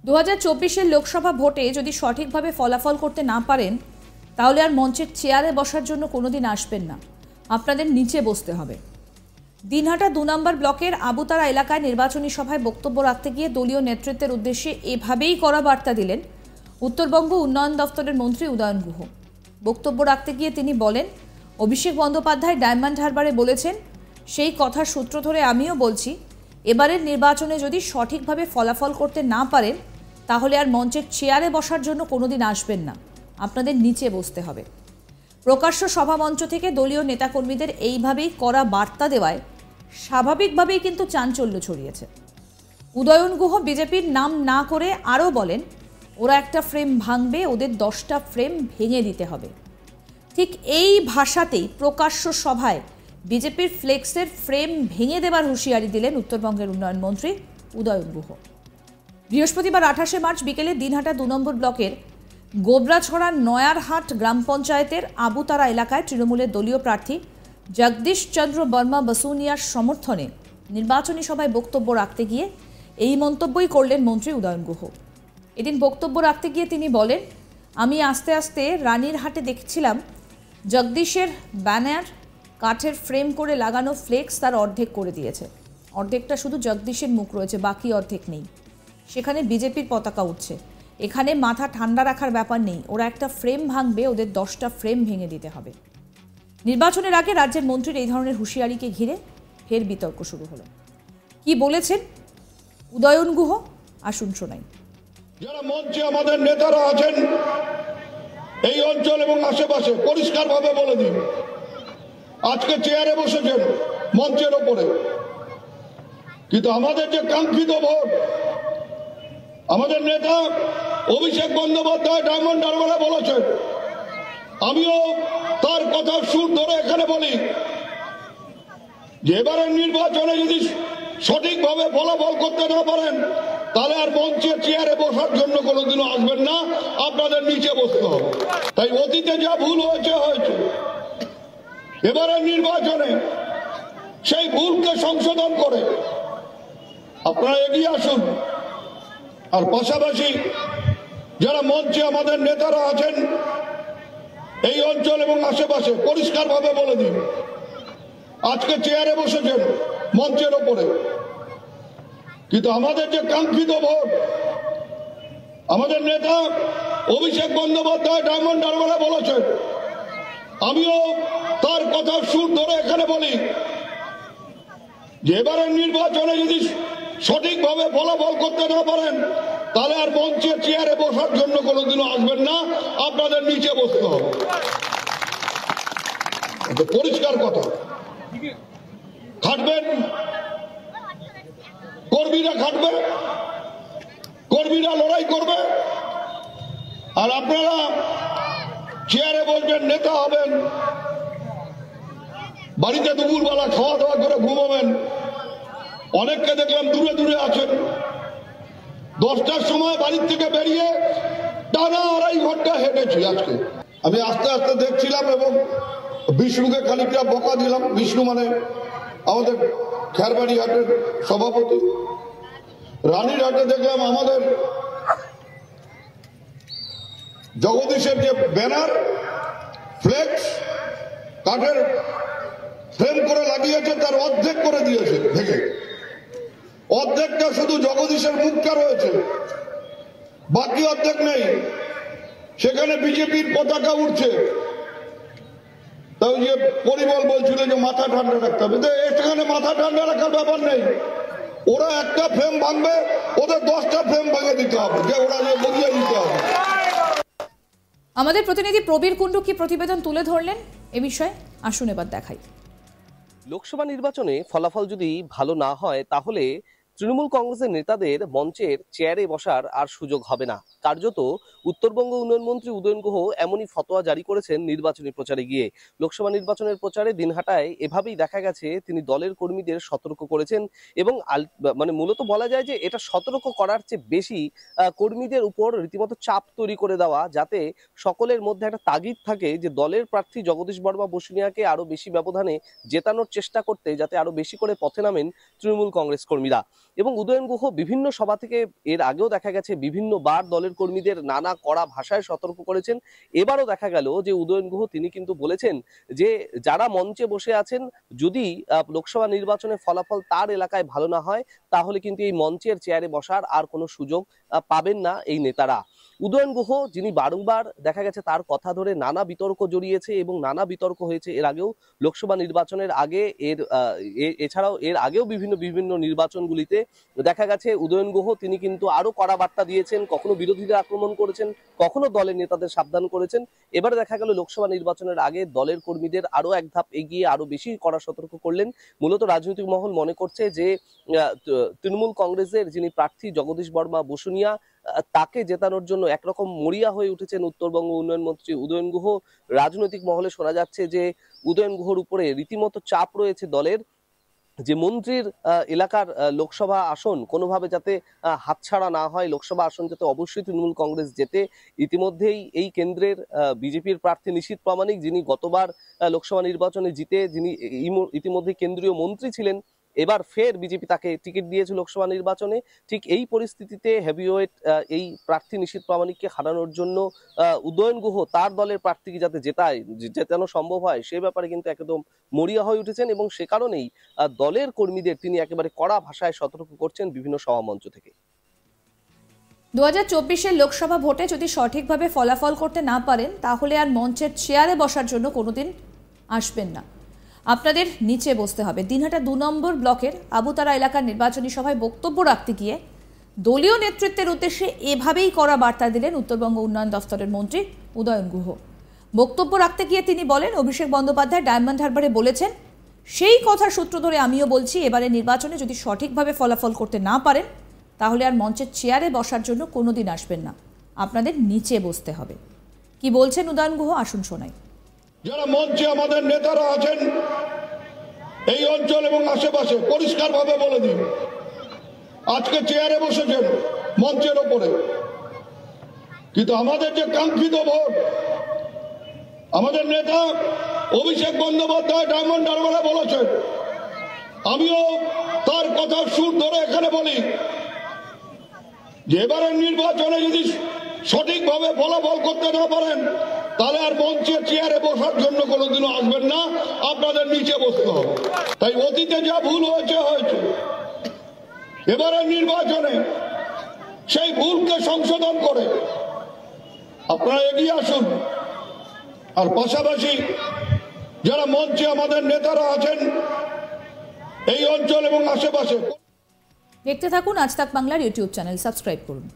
2024-এর লোকসভা ভোটে যদি সঠিকভাবে ফলাফল করতে না পারেন তাহলে আর মঞ্চের চেয়ারে বসার জন্য কোনোদিন আসবেন না, আপনাদের নিচে বসতে হবে। দিনহাটা 2 নম্বর ব্লকের আবুতারা এলাকায় নির্বাচনী সভায় বক্তব্য রাখতে গিয়ে দলীয় নেতৃত্বের উদ্দেশ্যে এভাবেই কড়া বার্তা দিলেন উত্তরবঙ্গ উন্নয়ন দফতরের মন্ত্রী উদয়ন গুহ। বক্তব্য রাখতে গিয়ে তিনি বলেন, অভিষেক বন্দ্যোপাধ্যায় ডায়মন্ড হারবারে বলেছেন, সেই কথার সূত্র ধরে আমিও বলছি, এবারের নির্বাচনে যদি সঠিকভাবে ফলাফল করতে না পারেন তাহলে আর মঞ্চের চেয়ারে বসার জন্য কোনোদিন আসবেন না, আপনাদের নিচে বসতে হবে। প্রকাশ্য সভামঞ্চ থেকে দলীয় নেতাকর্মীদের এইভাবেই কড়া বার্তা দেওয়ায় স্বাভাবিকভাবেই কিন্তু চাঞ্চল্য ছড়িয়েছে। উদয়ন গুহ বিজেপির নাম না করে আরও বলেন, ওরা একটা ফ্রেম ভাঙবে, ওদের 10টা ফ্রেম ভেঙে দিতে হবে। ঠিক এই ভাষাতেই প্রকাশ্য সভায় বিজেপির ফ্লেক্সের ফ্রেম ভেঙে দেবার হুঁশিয়ারি দিলেন উত্তরবঙ্গের উন্নয়ন মন্ত্রী উদয়ন গুহ। বৃহস্পতিবার 28শে মার্চ বিকেলে দিনহাটা 2 নম্বর ব্লকের গোবরাছড়া নয়ারহাট গ্রাম পঞ্চায়েতের আবুতারা এলাকায় তৃণমূলের দলীয় প্রার্থী জগদীশ চন্দ্র বর্মা বসুনিয়ার সমর্থনে নির্বাচনী সভায় বক্তব্য রাখতে গিয়ে এই মন্তব্যই করলেন মন্ত্রী উদয়ন গুহ। এদিন বক্তব্য রাখতে গিয়ে তিনি বলেন, আমি আস্তে আস্তে রানীরহাটে দেখছিলাম জগদীশের ব্যানার কাঠের ফ্রেম করে লাগানো ফ্লেক্স তার অর্ধেক করে দিয়েছে। অর্ধেকটা শুধু জগদীশের মুখ রয়েছে, বাকি অর্ধেক নেই। সেখানে বিজেপির পতাকা উঠছে। এখানে মাথা ঠান্ডা রাখার ব্যাপার নেই, ওরা একটা ফ্রেম ভাঙবে, ওদের 10টা ফ্রেম ভেঙে দিতে হবে। নির্বাচনের আগে রাজ্যের মন্ত্রীর এই ধরনের হুঁশিয়ারিকে ঘিরে ফের বিতর্ক শুরু হলো। কি বলেছেন উদয়ন গুহ, আসুন শোনাই। যারা মঞ্চে আমাদের নেতারা আছেন এই অঞ্চল এবং আশেপাশে, পরিষ্কারভাবে বলে দিন, আজকে চেয়ারে বসেছেন মঞ্চের ওপরে, কিন্তু আমাদের যে কাঙ্ক্ষিত ভোট, আমাদের নেতা অভিষেক বন্দ্যোপাধ্যায় ডায়মন্ড হারবারে বলেছেন, আমিও তার কথার সুর ধরে এখানে বলি যে এবারের নির্বাচনে যদি সঠিকভাবে ফলাফল করতে না পারেন তাহলে আর মঞ্চে চেয়ারে বসার জন্য কোনোদিনও আসবেন না, আপনাদের নিচে বসতে হবে। তাই অতীতে যা ভুল হয়েছে হয়েছে, এবারের নির্বাচনে সেই ভুলকে সংশোধন করে আপনারা এগিয়ে আসুন। আর পাশাপাশি যারা মঞ্চে আমাদের নেতারা আছেন এই অঞ্চল এবং আশেপাশে, পরিষ্কারভাবে বলে দিন, আজকে চেয়ারে বসেছেন মঞ্চের ওপরে, কিন্তু আমাদের যে কাঙ্ক্ষিত ভোট, আমাদের নেতা অভিষেক বন্দ্যোপাধ্যায় ডায়মন্ড হারবারে বলেছেন, আমিও তার কথার সুর ধরে এখানে বলি যে এবারের নির্বাচনে যদি সঠিকভাবে ফলাফল করতে না পারেন তাহলে আর মঞ্চে চেয়ারে বসার জন্য কোনোদিনও আসবেন না, আপনাদের নিচে বসতে হবে। পরিষ্কার কথা, খাটবেন, কর্মীরা খাটবে, কর্মীরা লড়াই করবে, আর আপনারা চেয়ারে বসবেন, নেতা হবেন, বাড়িতে দুপুরবেলা খাওয়া দাওয়া করে ঘুমাবেন। অনেককে দেখলাম দূরে দূরে আছেন, 10টার সময় বাড়ির থেকে বেরিয়ে টানা 2.5 ঘন্টা হেঁটেছি। আজকে আমি আস্তে আস্তে দেখছিলাম এবং বিষ্ণুকে খানিকটা বকা দিলাম। বিষ্ণু মানে আমাদের খেরবাড়ি হাটের সভাপতি। রানীরহাটে দেখলাম আমাদের জগদীশের যে ব্যানার ফ্লেক্স কাঠের ফ্রেম করে লাগিয়েছে তার অর্ধেক করে দিয়েছে ভেঙে। অর্ধেকটা শুধু জগদীশের মুখটা রয়েছে, বাকি অর্ধেক নেই। সেখানে বিজেপির পতাকা উঠছে। তাই যে পরিমল বলছিল যে মাথা ঠান্ডা রাখতে হবে, এখানে মাথা ঠান্ডা রাখার ব্যাপার নেই। ওরা একটা ফ্রেম ভাঙবে, ওদের 10টা ফ্রেম ভেঙে দিতে হবে, যে ওরা যে বুঝিয়ে দিতে হবে। আমাদের প্রতিনিধি প্রবীর কুণ্ডু কি প্রতিবেদন তুলে ধরলেন এ বিষয়ে, আসুন এবার দেখাই। লোকসভা নির্বাচনে ফলাফল যদি ভালো না হয় তাহলে তৃণমূল কংগ্রেসের নেতাদের মঞ্চের চেয়ারে বসার আর সুযোগ হবে না। কার্যত উত্তরবঙ্গ উন্নয়ন মন্ত্রী উদয়ন গুহ এমনই ফতোয়া জারি করেছেন নির্বাচনী প্রচারে গিয়ে। লোকসভা নির্বাচনের প্রচারে দিনহাটায় এভাবেই দেখা গেছে তিনি দলের কর্মীদের সতর্ক করেছেন এবং মূলত বলা যায় যে এটা সতর্ক করার চেয়ে বেশি কর্মীদের উপর রীতিমতো চাপ তৈরি করে দেওয়া, যাতে সকলের মধ্যে একটা তাগিদ থাকে যে দলের প্রার্থী জগদীশ বর্মা বসুনিয়াকে আরো বেশি ব্যবধানে জেতানোর চেষ্টা করতে, যাতে আরো বেশি করে পথে নামেন তৃণমূল কংগ্রেস কর্মীরা। এবং উদয়ন গুহ বিভিন্ন সভা থেকে এর আগেও দেখা গেছে বিভিন্নবার দলের কর্মীদের নানা কড়া ভাষায় সতর্ক করেছেন। এবারও দেখা গেল যে উদয়ন গুহ তিনি কিন্তু বলেছেন যে যারা মঞ্চে বসে আছেন, যদি লোকসভা নির্বাচনে ফলাফল তার এলাকায় ভালো না হয় তাহলে কিন্তু এই মঞ্চের চেয়ারে বসার আর কোনো সুযোগ পাবেন না এই নেতারা। উদয়ন গুহ যিনি বারংবার দেখা গেছে তার কথা ধরে নানা বিতর্ক জড়িয়েছে এবং নানা বিতর্ক হয়েছে এর আগেও লোকসভা নির্বাচনের আগে, এছাড়াও এর আগেও বিভিন্ন নির্বাচনগুলিতে দেখা গেছে উদয়ন গুহ তিনি কিন্তু আরো কড়া বার্তা দিয়েছেন, কখনো বিরোধীদের আক্রমণ করেছেন, কখনো দলের নেতাদের সাবধান করেছেন। এবারে দেখা গেল লোকসভা নির্বাচনের আগে দলের কর্মীদের আরো এক ধাপ এগিয়ে আরো বেশি কড়া সতর্ক করলেন। মূলত রাজনৈতিক মহল মনে করছে যে তৃণমূল কংগ্রেসের যিনি প্রার্থী জগদীশ বর্মা বসুনিয়া, তাকে জেতানোর জন্য একরকম মরিয়া হয়ে উঠেছেন উত্তরবঙ্গ উন্নয়ন মন্ত্রী উদয়ন গুহ। রাজনৈতিক মহলে শোনা যাচ্ছে যে উদয়ন গুহর উপরে রীতিমতো চাপ রয়েছে দলের, যে মন্ত্রীর এলাকার লোকসভা আসন কোনোভাবে যাতে হাতছাড়া না হয়, লোকসভা আসন যাতে অবশ্যই তৃণমূল কংগ্রেস জেতে। ইতিমধ্যেই এই কেন্দ্রের বিজেপির প্রার্থী নিশীথ প্রামাণিক, যিনি গতবার লোকসভা নির্বাচনে জিতে যিনি ইতিমধ্যে কেন্দ্রীয় মন্ত্রী ছিলেন, এবার ফের বিজেপি তাকে টিকিট দিয়েছে লোকসভা নির্বাচনে। ঠিক এই পরিস্থিতিতে হেভিওয়েট এই প্রার্থী নিশীথ প্রামাণিককে হারানোর জন্য উদয়ন গুহ তার দলের প্রার্থীকে যাতে জেতানো সম্ভব হয় সে ব্যাপারে কিন্তু একদম মরিয়া হয়ে উঠেছেন এবং সে কারণেই দলের কর্মীদের তিনি একেবারে কড়া ভাষায় সতর্ক করছেন বিভিন্ন সভামঞ্চ থেকে। 2024-এর লোকসভা ভোটে যদি সঠিকভাবে ফলাফল করতে না পারেন তাহলে আর মঞ্চের চেয়ারে বসার জন্য কোনোদিন আসবেন না, আপনাদের নিচে বসতে হবে। দিনহাটা 2 নম্বর ব্লকের আবুতারা এলাকার নির্বাচনী সভায় বক্তব্য রাখতে গিয়ে দলীয় নেতৃত্বের উদ্দেশ্যে এভাবেই কড়া বার্তা দিলেন উত্তরবঙ্গ উন্নয়ন দফতরের মন্ত্রী উদয়ন গুহ। বক্তব্য রাখতে গিয়ে তিনি বলেন, অভিষেক বন্দ্যোপাধ্যায় ডায়মন্ড হারবারে বলেছেন, সেই কথার সূত্র ধরে আমিও বলছি, এবারে নির্বাচনে যদি সঠিকভাবে ফলাফল করতে না পারেন তাহলে আর মঞ্চের চেয়ারে বসার জন্য কোনোদিন আসবেন না, আপনাদের নিচে বসতে হবে। কি বলছেন উদয়ন গুহ, আসুন শোনাই। যারা মঞ্চে আমাদের নেতারা আছেন এই অঞ্চল এবং আশেপাশে, পরিষ্কার ভাবে বলে দিন, আজকে চেয়ারে বসেছেন মঞ্চের ওপরে, কিন্তু আমাদের যে কাঙ্ক্ষিত ভোট, আমাদের নেতা অভিষেক বন্দ্যোপাধ্যায় ডায়মন্ড হারবারে বলেছেন, আমিও তার কথার সুর ধরে এখানে বলি যে এবারের নির্বাচনে যদি সঠিকভাবে ফলাফল করতে না পারেন তাহলে আর মঞ্চের চেয়ারে বসার জন্য কোনোদিনও আসবেন না, আপনাদের নিচে বসতে হবে। তাই অতীতে যা ভুল হয়েছে, এবারের নির্বাচনে সেই ভুলকে সংশোধন করে আপনারা এগিয়ে আসুন। আর পাশাপাশি যারা মঞ্চে আমাদের নেতারা আছেন এই অঞ্চল এবং আশেপাশে, দেখতে থাকুন আজ তাক বাংলার ইউটিউব চ্যানেল, সাবস্ক্রাইব করুন।